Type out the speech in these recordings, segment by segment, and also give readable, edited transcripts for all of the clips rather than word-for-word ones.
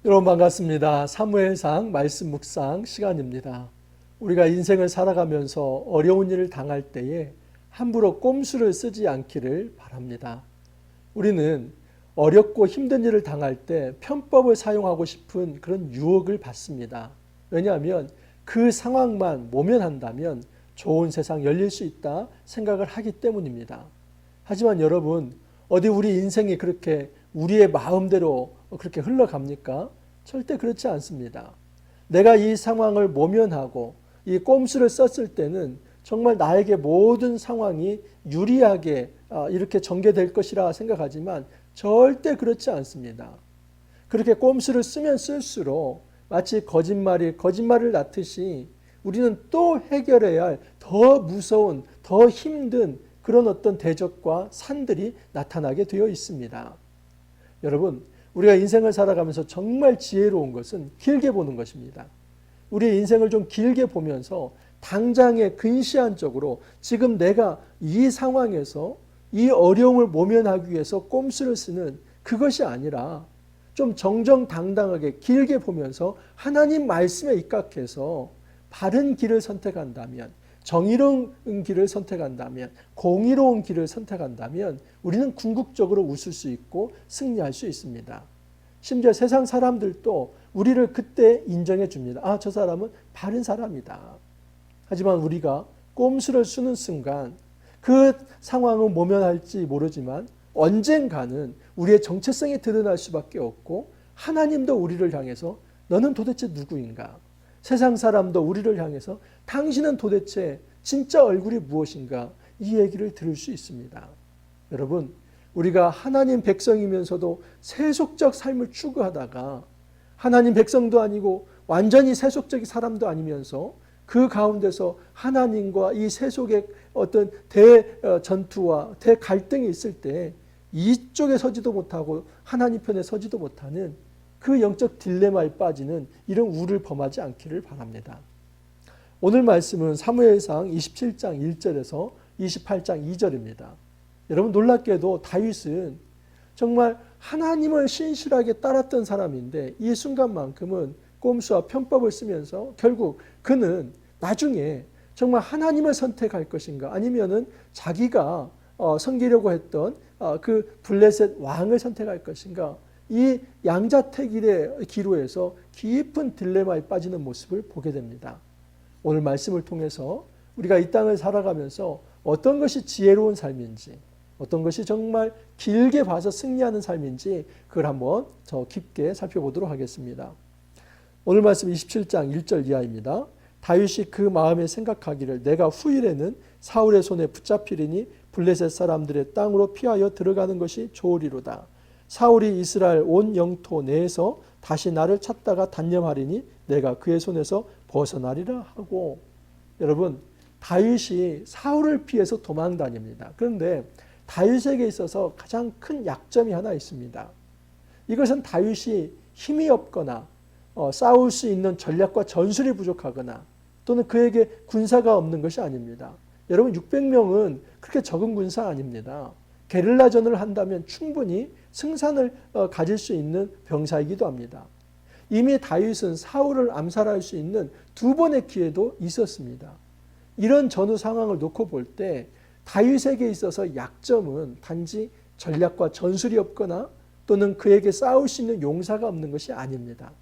여러분 반갑습니다. 사무엘상 말씀 묵상 시간입니다. 우리가 인생을 살아가면서 어려운 일을 당할 때에 함부로 꼼수를 쓰지 않기를 바랍니다. 우리는 어렵고 힘든 일을 당할 때 편법을 사용하고 싶은 그런 유혹을 받습니다. 왜냐하면 그 상황만 모면한다면 좋은 세상 열릴 수 있다 생각을 하기 때문입니다. 하지만 여러분, 어디 우리 인생이 그렇게 우리의 마음대로 그렇게 흘러갑니까? 절대 그렇지 않습니다. 내가 이 상황을 모면하고 이 꼼수를 썼을 때는 정말 나에게 모든 상황이 유리하게 이렇게 전개될 것이라 생각하지만 절대 그렇지 않습니다. 그렇게 꼼수를 쓰면 쓸수록 마치 거짓말을 낳듯이 우리는 또 해결해야 할 더 무서운, 더 힘든 그런 어떤 대적과 산들이 나타나게 되어 있습니다. 여러분, 우리가 인생을 살아가면서 정말 지혜로운 것은 길게 보는 것입니다. 우리의 인생을 좀 길게 보면서 당장의 근시안적으로 지금 내가 이 상황에서 이 어려움을 모면하기 위해서 꼼수를 쓰는 그것이 아니라 좀 정정당당하게 길게 보면서 하나님 말씀에 입각해서 바른 길을 선택한다면, 정의로운 길을 선택한다면, 공의로운 길을 선택한다면 우리는 궁극적으로 웃을 수 있고 승리할 수 있습니다. 심지어 세상 사람들도 우리를 그때 인정해 줍니다. 아, 저 사람은 바른 사람이다. 하지만 우리가 꼼수를 쓰는 순간 그 상황은 모면할지 모르지만 언젠가는 우리의 정체성이 드러날 수밖에 없고 하나님도 우리를 향해서 너는 도대체 누구인가? 세상 사람도 우리를 향해서 당신은 도대체 진짜 얼굴이 무엇인가? 이 얘기를 들을 수 있습니다. 여러분, 우리가 하나님 백성이면서도 세속적 삶을 추구하다가 하나님 백성도 아니고 완전히 세속적인 사람도 아니면서 그 가운데서 하나님과 이 세속의 어떤 대전투와 대갈등이 있을 때 이쪽에 서지도 못하고 하나님 편에 서지도 못하는 그 영적 딜레마에 빠지는 이런 우를 범하지 않기를 바랍니다. 오늘 말씀은 사무엘상 27장 1절에서 28장 2절입니다. 여러분, 놀랍게도 다윗은 정말 하나님을 신실하게 따랐던 사람인데 이 순간만큼은 꼼수와 편법을 쓰면서 결국 그는 나중에 정말 하나님을 선택할 것인가 아니면은 자기가 섬기려고 했던 그 블레셋 왕을 선택할 것인가, 이 양자택일의 기로에서 깊은 딜레마에 빠지는 모습을 보게 됩니다. 오늘 말씀을 통해서 우리가 이 땅을 살아가면서 어떤 것이 지혜로운 삶인지, 어떤 것이 정말 길게 봐서 승리하는 삶인지 그걸 한번 더 깊게 살펴보도록 하겠습니다. 오늘 말씀 27장 1절 이하입니다. 다윗이 그 마음에 생각하기를 내가 후일에는 사울의 손에 붙잡히리니 블레셋 사람들의 땅으로 피하여 들어가는 것이 좋으리로다. 사울이 이스라엘 온 영토 내에서 다시 나를 찾다가 단념하리니 내가 그의 손에서 벗어나리라 하고. 여러분, 다윗이 사울을 피해서 도망 다닙니다. 그런데 다윗에게 있어서 가장 큰 약점이 하나 있습니다. 이것은 다윗이 힘이 없거나 싸울 수 있는 전략과 전술이 부족하거나 또는 그에게 군사가 없는 것이 아닙니다. 여러분, 600명은 그렇게 적은 군사 아닙니다. 게릴라전을 한다면 충분히 승산을 가질 수 있는 병사이기도 합니다. 이미 다윗은 사울을 암살할 수 있는 두 번의 기회도 있었습니다. 이런 전후 상황을 놓고 볼 때 다윗에게 있어서 약점은 단지 전략과 전술이 없거나 또는 그에게 싸울 수 있는 용사가 없는 것이 아닙니다.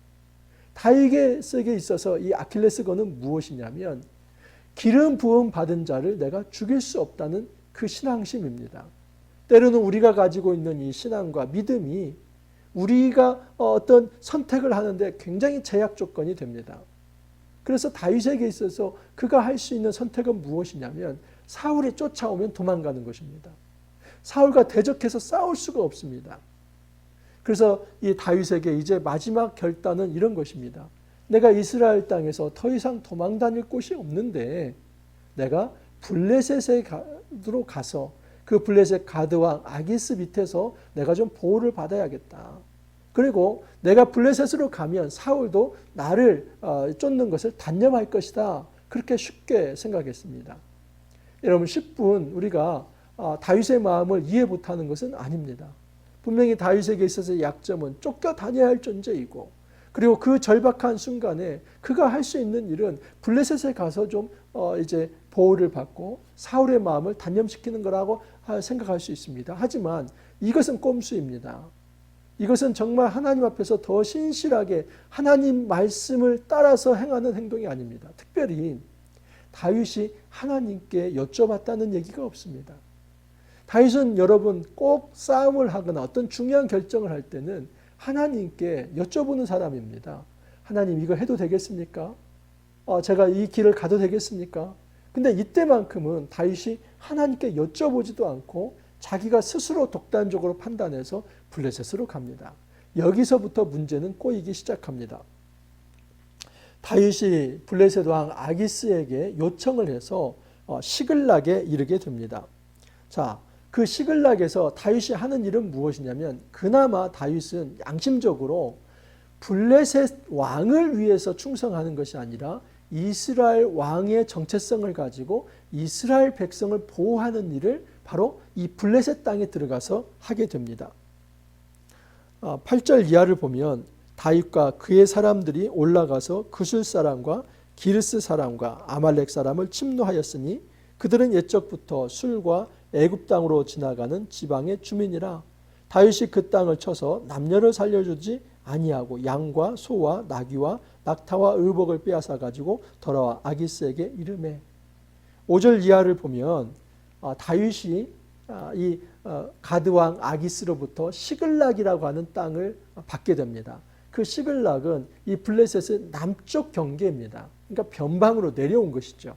다윗에게 있어서 이 아킬레스건은 무엇이냐면 기름 부음 받은 자를 내가 죽일 수 없다는 그 신앙심입니다. 때로는 우리가 가지고 있는 이 신앙과 믿음이 우리가 어떤 선택을 하는데 굉장히 제약 조건이 됩니다. 그래서 다윗에게 있어서 그가 할 수 있는 선택은 무엇이냐면 사울이 쫓아오면 도망가는 것입니다. 사울과 대적해서 싸울 수가 없습니다. 그래서 이 다윗에게 이제 마지막 결단은 이런 것입니다. 내가 이스라엘 땅에서 더 이상 도망 다닐 곳이 없는데 내가 블레셋으로 가서 그 블레셋 가드왕 아기스 밑에서 내가 좀 보호를 받아야겠다. 그리고 내가 블레셋으로 가면 사울도 나를 쫓는 것을 단념할 것이다. 그렇게 쉽게 생각했습니다. 여러분, 10분 우리가 다윗의 마음을 이해 못하는 것은 아닙니다. 분명히 다윗에게 있어서 약점은 쫓겨다녀야 할 존재이고 그리고 그 절박한 순간에 그가 할 수 있는 일은 블레셋에 가서 좀 이제 보호를 받고 사울의 마음을 단념시키는 거라고 생각할 수 있습니다. 하지만 이것은 꼼수입니다. 이것은 정말 하나님 앞에서 더 신실하게 하나님 말씀을 따라서 행하는 행동이 아닙니다. 특별히 다윗이 하나님께 여쭤봤다는 얘기가 없습니다. 다윗은 여러분 꼭 싸움을 하거나 어떤 중요한 결정을 할 때는 하나님께 여쭤보는 사람입니다. 하나님 이거 해도 되겠습니까? 제가 이 길을 가도 되겠습니까? 근데 이때만큼은 다윗이 하나님께 여쭤보지도 않고 자기가 스스로 독단적으로 판단해서 블레셋으로 갑니다. 여기서부터 문제는 꼬이기 시작합니다. 다윗이 블레셋 왕 아기스에게 요청을 해서 시글락에 이르게 됩니다. 자, 그 시글락에서 다윗이 하는 일은 무엇이냐면 그나마 다윗은 양심적으로 블레셋 왕을 위해서 충성하는 것이 아니라 이스라엘 왕의 정체성을 가지고 이스라엘 백성을 보호하는 일을 바로 이 블레셋 땅에 들어가서 하게 됩니다. 8절 이하를 보면 다윗과 그의 사람들이 올라가서 그술 사람과 기르스 사람과 아말렉 사람을 침노하였으니 그들은 옛적부터 술과 애굽 땅으로 지나가는 지방의 주민이라. 다윗이 그 땅을 쳐서 남녀를 살려주지 아니하고 양과 소와 나귀와 낙타와 의복을 빼앗아 가지고 돌아와 아기스에게 이르매. 5절 이하를 보면 다윗이 이 가드 왕 아기스로부터 시글락이라고 하는 땅을 받게 됩니다. 그 시글락은 이 블레셋의 남쪽 경계입니다. 그러니까 변방으로 내려온 것이죠.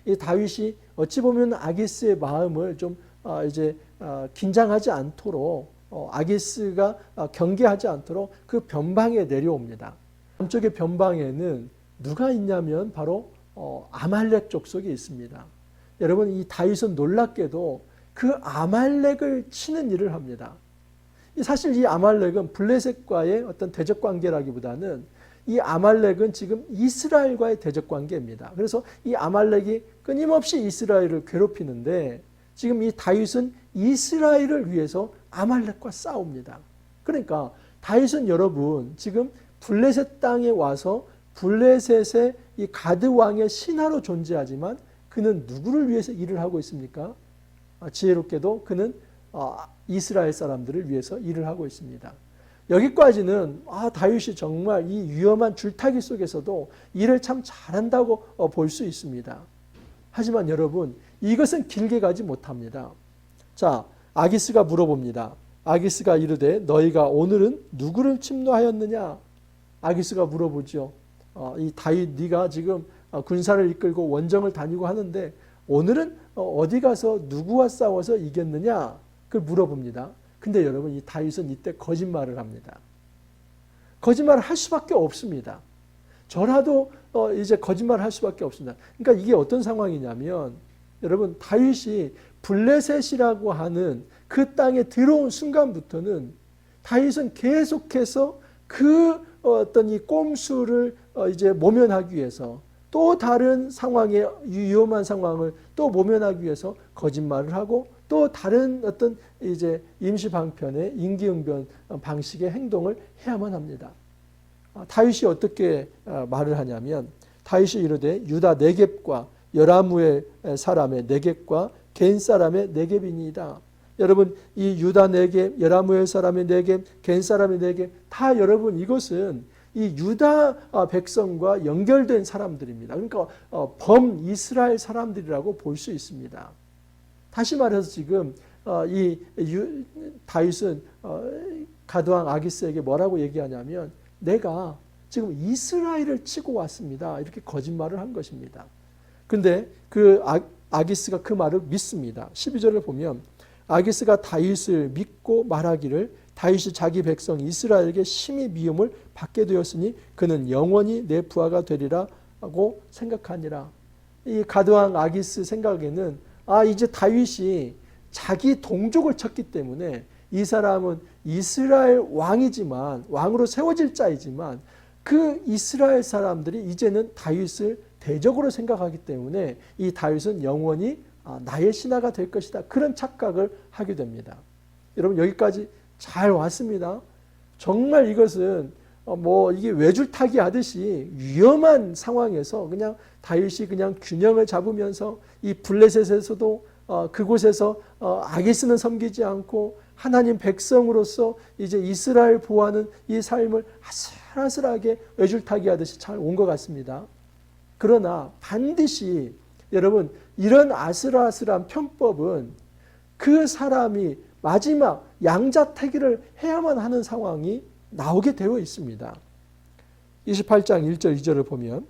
이 다윗이 어찌 보면 아기스의 마음을 좀 이제 긴장하지 않도록 아기스가 경계하지 않도록 그 변방에 내려옵니다. 남쪽의 변방에는 누가 있냐면 바로 아말렉 족속이 있습니다. 여러분 이 다윗은 놀랍게도 그 아말렉을 치는 일을 합니다. 사실 이 아말렉은 블레셋과의 어떤 대적 관계라기보다는 이 아말렉은 지금 이스라엘과의 대적 관계입니다. 그래서 이 아말렉이 끊임없이 이스라엘을 괴롭히는데 지금 이 다윗은 이스라엘을 위해서 아말렉과 싸웁니다. 그러니까 다윗은 여러분 지금 블레셋 땅에 와서 블레셋의 이 가드 왕의 신하로 존재하지만 그는 누구를 위해서 일을 하고 있습니까? 지혜롭게도 그는 이스라엘 사람들을 위해서 일을 하고 있습니다. 여기까지는 다윗이 정말 이 위험한 줄타기 속에서도 일을 참 잘한다고 볼 수 있습니다. 하지만 여러분 이것은 길게 가지 못합니다. 자, 아기스가 물어봅니다. 아기스가 이르되 너희가 오늘은 누구를 침노하였느냐? 아기스가 물어보죠. 이 다윗 네가 지금 군사를 이끌고 원정을 다니고 하는데 오늘은 어디 가서 누구와 싸워서 이겼느냐? 그걸 물어봅니다. 근데 여러분 이 다윗은 이때 거짓말을 합니다. 거짓말을 할 수밖에 없습니다. 저라도 이제 거짓말을 할 수밖에 없습니다. 그러니까 이게 어떤 상황이냐면 여러분 다윗이 블레셋이라고 하는 그 땅에 들어온 순간부터는 다윗은 계속해서 그 어떤 이 꼼수를 이제 모면하기 위해서 또 다른 상황에 위험한 상황을 또 모면하기 위해서 거짓말을 하고 또 다른 어떤 이제 임시 방편의 임기응변 방식의 행동을 해야만 합니다. 다윗이 어떻게 말을 하냐면 다윗이 이르되 유다 네겝과 여라무엘 사람의 네겝과 겐 사람의 네겝이니이다. 여러분 이 유다 네겝, 여라무엘 사람의 네겝, 겐 사람의 네겝 다 여러분 이것은 이 유다 백성과 연결된 사람들입니다. 그러니까 범이스라엘 사람들이라고 볼 수 있습니다. 다시 말해서 지금 이 다윗은 가드왕 아기스에게 뭐라고 얘기하냐면 내가 지금 이스라엘을 치고 왔습니다. 이렇게 거짓말을 한 것입니다. 근데 그 아기스가 그 말을 믿습니다. 12절을 보면 아기스가 다윗을 믿고 말하기를 다윗이 자기 백성 이스라엘에게 심히 미움을 받게 되었으니 그는 영원히 내 부하가 되리라 하고 생각하니라. 이 가드왕 아기스 생각에는 이제 다윗이 자기 동족을 쳤기 때문에 이 사람은 이스라엘 왕이지만 왕으로 세워질 자이지만 그 이스라엘 사람들이 이제는 다윗을 대적으로 생각하기 때문에 이 다윗은 영원히 나의 신하가 될 것이다. 그런 착각을 하게 됩니다. 여러분 여기까지 잘 왔습니다. 정말 이것은 뭐 이게 외줄타기 하듯이 위험한 상황에서 그냥 다윗이 그냥 균형을 잡으면서 이 블레셋에서도 그곳에서 아기스는 섬기지 않고 하나님 백성으로서 이제 이스라엘 보호하는 이 삶을 아슬아슬하게 외줄타기 하듯이 잘 온 것 같습니다. 그러나 반드시 여러분 이런 아슬아슬한 편법은 그 사람이 마지막 양자택일을 해야만 하는 상황이 나오게 되어 있습니다. 28장 1절 2절을 보면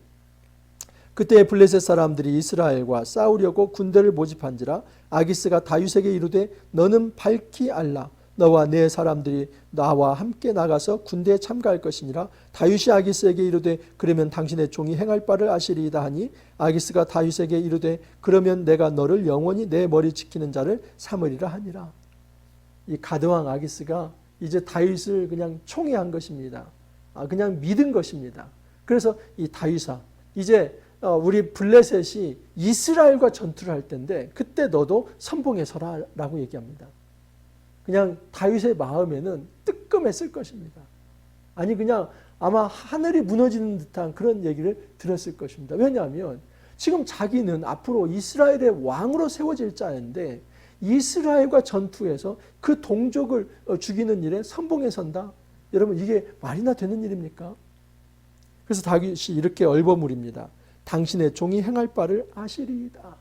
그때 블레셋 사람들이 이스라엘과 싸우려고 군대를 모집한지라 아기스가 다윗에게 이르되 너는 밝히 알라 너와 네 사람들이 나와 함께 나가서 군대에 참가할 것이니라. 다윗이 아기스에게 이르되 그러면 당신의 종이 행할 바를 아시리이다 하니 아기스가 다윗에게 이르되 그러면 내가 너를 영원히 내 머리 지키는 자를 삼으리라 하니라. 이 가드왕 아기스가 이제 다윗을 그냥 총애한 것입니다. 그냥 믿은 것입니다. 그래서 이 다윗아 이제 우리 블레셋이 이스라엘과 전투를 할 때인데 그때 너도 선봉에 서라 라고 얘기합니다. 그냥 다윗의 마음에는 뜨끔했을 것입니다. 아니 그냥 아마 하늘이 무너지는 듯한 그런 얘기를 들었을 것입니다. 왜냐하면 지금 자기는 앞으로 이스라엘의 왕으로 세워질 자인데 이스라엘과 전투에서 그 동족을 죽이는 일에 선봉에 선다? 여러분 이게 말이나 되는 일입니까? 그래서 다윗이 이렇게 얼버무립니다. 당신의 종이 행할 바를 아시리이다.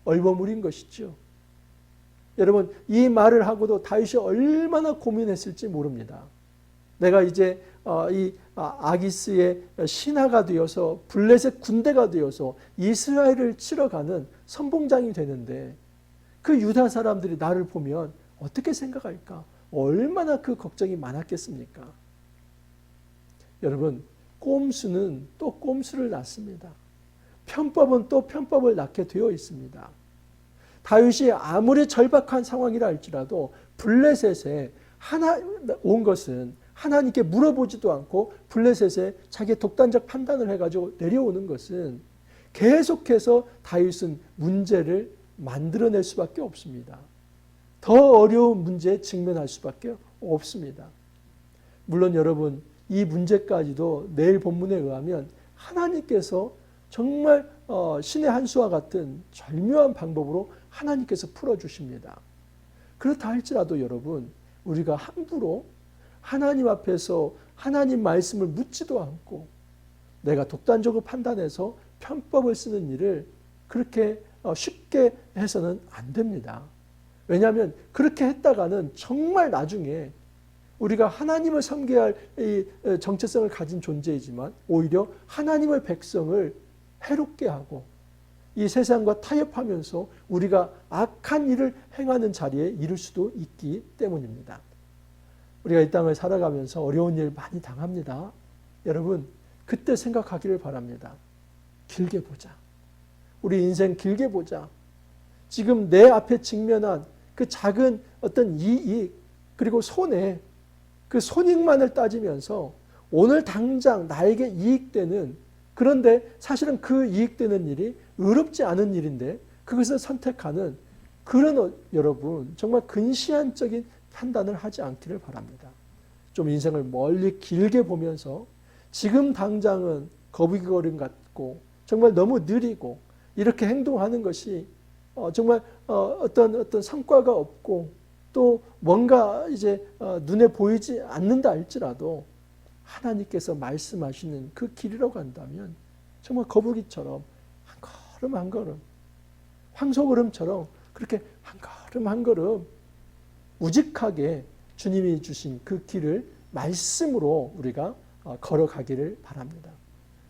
얼버무린 것이죠. 여러분 이 말을 하고도 다윗이 얼마나 고민했을지 모릅니다. 내가 이제 이 아기스의 신하가 되어서 블레셋 군대가 되어서 이스라엘을 치러 가는 선봉장이 되는데 그 유다 사람들이 나를 보면 어떻게 생각할까? 얼마나 그 걱정이 많았겠습니까? 여러분 꼼수는 또 꼼수를 낳습니다. 편법은 또 편법을 낳게 되어 있습니다. 다윗이 아무리 절박한 상황이라 할지라도 블레셋에 온 것은 하나님께 물어보지도 않고 블레셋에 자기의 독단적 판단을 해가지고 내려오는 것은 계속해서 다윗은 문제를 만들어낼 수밖에 없습니다. 더 어려운 문제에 직면할 수밖에 없습니다. 물론 여러분 이 문제까지도 내일 본문에 의하면 하나님께서 정말 신의 한 수와 같은 절묘한 방법으로 하나님께서 풀어주십니다. 그렇다 할지라도 여러분 우리가 함부로 하나님 앞에서 하나님 말씀을 묻지도 않고 내가 독단적으로 판단해서 편법을 쓰는 일을 그렇게 쉽게 해서는 안 됩니다. 왜냐하면 그렇게 했다가는 정말 나중에 우리가 하나님을 섬겨야 할 이 정체성을 가진 존재이지만 오히려 하나님의 백성을 해롭게 하고 이 세상과 타협하면서 우리가 악한 일을 행하는 자리에 이를 수도 있기 때문입니다. 우리가 이 땅을 살아가면서 어려운 일 많이 당합니다. 여러분 그때 생각하기를 바랍니다. 길게 보자. 우리 인생 길게 보자. 지금 내 앞에 직면한 그 작은 어떤 이익 그리고 손해 그 손익만을 따지면서 오늘 당장 나에게 이익되는 그런데 사실은 그 이익되는 일이 의롭지 않은 일인데 그것을 선택하는 그런 여러분 정말 근시안적인 판단을 하지 않기를 바랍니다. 좀 인생을 멀리 길게 보면서 지금 당장은 거북이걸음 같고 정말 너무 느리고 이렇게 행동하는 것이 정말 어떤 성과가 없고 또 뭔가 이제 눈에 보이지 않는다 할지라도 하나님께서 말씀하시는 그 길이라고 한다면 정말 거북이처럼 한 걸음 한 걸음 황소걸음처럼 그렇게 한 걸음 한 걸음 우직하게 주님이 주신 그 길을 말씀으로 우리가 걸어가기를 바랍니다.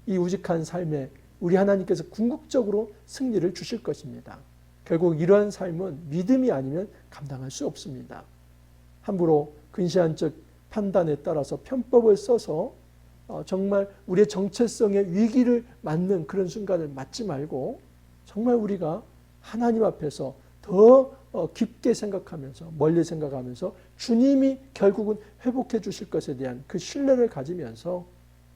이 우직한 삶에 우리 하나님께서 궁극적으로 승리를 주실 것입니다. 결국 이러한 삶은 믿음이 아니면 감당할 수 없습니다. 함부로 근시안적 판단에 따라서 편법을 써서 정말 우리의 정체성의 위기를 맞는 그런 순간을 맞지 말고 정말 우리가 하나님 앞에서 더 깊게 생각하면서 멀리 생각하면서 주님이 결국은 회복해 주실 것에 대한 그 신뢰를 가지면서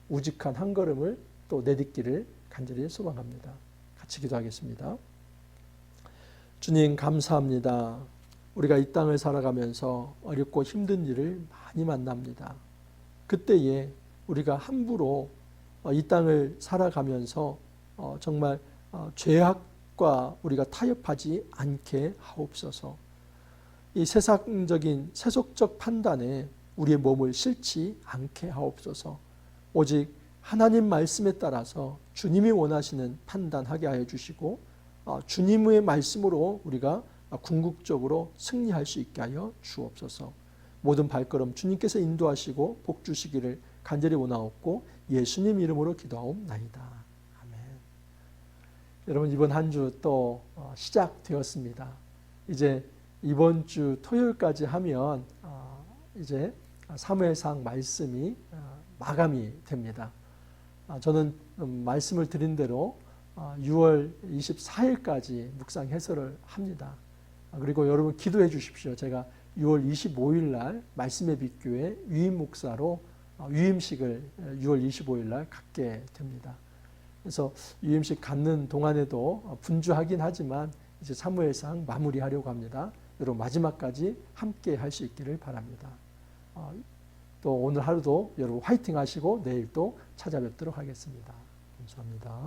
우직한 한 걸음을 또 내딛기를 간절히 소망합니다. 같이 기도하겠습니다. 주님 감사합니다. 우리가 이 땅을 살아가면서 어렵고 힘든 일을 많이 만납니다. 그때에 우리가 함부로 이 땅을 살아가면서 정말 죄악과 우리가 타협하지 않게 하옵소서. 이 세상적인 세속적 판단에 우리의 몸을 실지 않게 하옵소서. 오직 하나님 말씀에 따라서 주님이 원하시는 판단하게 하여 주시고 주님의 말씀으로 우리가 궁극적으로 승리할 수 있게 하여 주옵소서. 모든 발걸음 주님께서 인도하시고 복 주시기를 간절히 원하옵고 예수님 이름으로 기도하옵나이다. 아멘. 여러분, 이번 한 주 또 시작되었습니다. 이제 이번 주 토요일까지 하면 이제 사무엘상 말씀이 마감이 됩니다. 저는 말씀을 드린 대로 6월 24일까지 묵상 해설을 합니다. 그리고 여러분 기도해 주십시오. 제가 6월 25일 날 말씀의 빛교회 위임 목사로 위임식을 6월 25일 날 갖게 됩니다. 그래서 위임식 갖는 동안에도 분주하긴 하지만 이제 사무엘상 마무리하려고 합니다. 여러분 마지막까지 함께 할 수 있기를 바랍니다. 또 오늘 하루도 여러분 화이팅 하시고 내일 또 찾아뵙도록 하겠습니다. 감사합니다.